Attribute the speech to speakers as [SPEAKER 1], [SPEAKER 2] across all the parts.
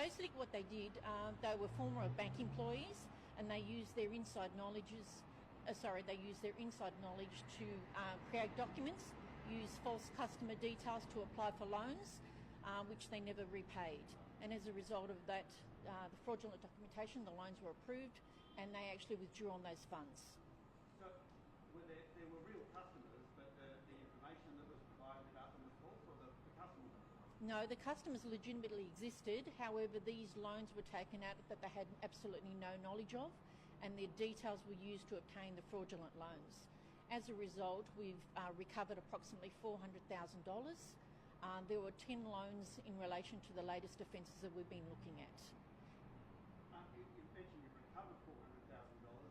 [SPEAKER 1] basically what they did, they were former bank employees, and they used their inside knowledge to create documents, use false customer details to apply for loans, which they never repaid. And as a result of that, the fraudulent documentation, the loans were approved, and they actually withdrew on those funds.
[SPEAKER 2] So there were real customers, but the information that was provided about them was false, or the customers?
[SPEAKER 1] No, the customers legitimately existed. However, these loans were taken out that they had absolutely no knowledge of, and their details were used to obtain the fraudulent loans. As a result, we've recovered approximately $400,000. There were 10 loans in relation to the latest offences that we've been looking at.
[SPEAKER 2] You mentioned you've recovered $400,000,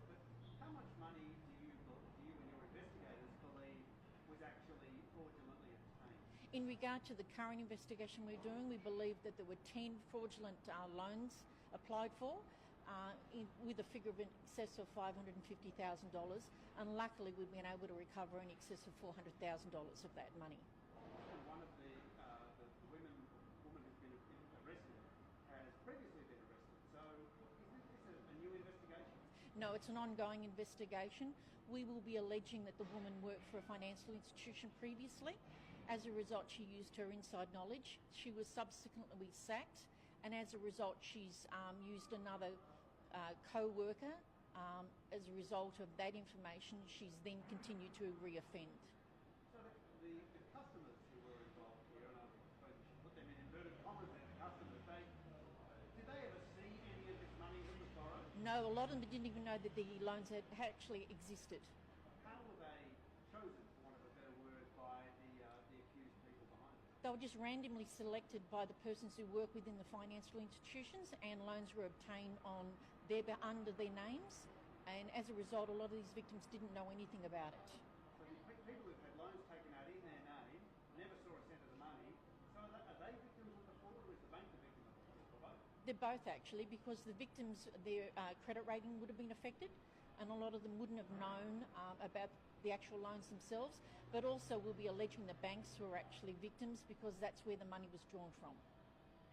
[SPEAKER 2] but how much money do you and your investigators believe was actually fraudulently obtained?
[SPEAKER 1] In regard to the current investigation we're doing, we believe that there were 10 fraudulent loans applied for, with a figure of in excess of $550,000, and luckily we've been able to recover in excess of $400,000 of that money.
[SPEAKER 2] And one of the woman who's been arrested has previously been arrested. So is this a new investigation?
[SPEAKER 1] No, it's an ongoing investigation. We will be alleging that the woman worked for a financial institution previously. As a result, she used her inside knowledge. She was subsequently sacked, and as a result, she's used another co-worker. As a result of that information, she's then continued to reoffend.
[SPEAKER 2] So the customers who were involved here, and I suppose we should put them in inverted commas as customers, did they ever see any of this money that was borrowed?
[SPEAKER 1] No, a lot of them didn't even know that the loans had actually existed.
[SPEAKER 2] How were they chosen, for want of a better word, by the accused people behind it?
[SPEAKER 1] They were just randomly selected by the persons who work within the financial institutions, and loans were obtained under their names, and as a result, a lot of these victims didn't know anything about it.
[SPEAKER 2] So the people who've had loans taken out in their name never saw a cent of the money. So are they victims of the fraud, or is the bank the victim of the fraud, or both?
[SPEAKER 1] They're both actually, because the victims, their credit rating would have been affected, and a lot of them wouldn't have known about the actual loans themselves, but also we'll be alleging the banks who are actually victims, because that's where the money was drawn from.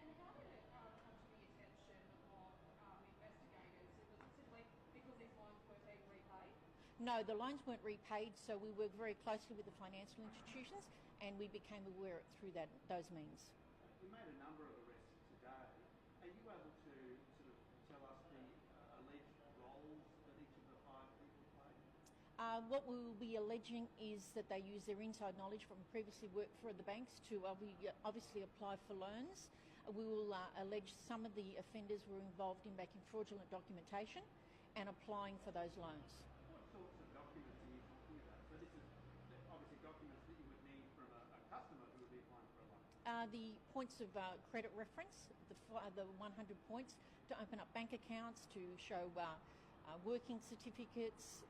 [SPEAKER 3] And how did it come to the attention of investigators? Was it simply because these loans weren't being repaid?
[SPEAKER 1] No, the loans weren't repaid, so we worked very closely with the financial institutions, and we became aware through those means.
[SPEAKER 2] You made a number of arrests today. Are you able to sort of tell us the alleged roles that each of the 5 people played?
[SPEAKER 1] What we will be alleging is that they use their inside knowledge from previously worked for the banks to obviously apply for loans. We will allege some of the offenders were involved in making fraudulent documentation and applying for those loans.
[SPEAKER 2] What sorts of documents are you talking about? So this is obviously documents that you would need from a customer who would be applying for a loan.
[SPEAKER 1] The points of credit reference, the 100 points to open up bank accounts, to show working certificates,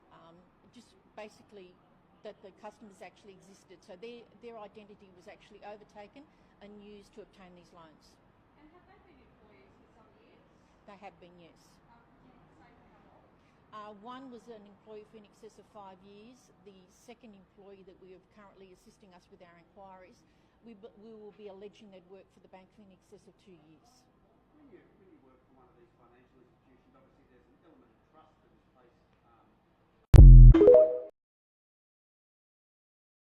[SPEAKER 1] just basically that the customers actually existed. So their identity was actually overtaken and used to obtain these loans.
[SPEAKER 3] And have they been employees for some years?
[SPEAKER 1] They have been, yes.
[SPEAKER 3] Could you say for how long?
[SPEAKER 1] One was an employee for in excess of 5 years. The second employee that we are currently assisting us with our inquiries, we will be alleging they'd worked for the bank for in excess of 2 years.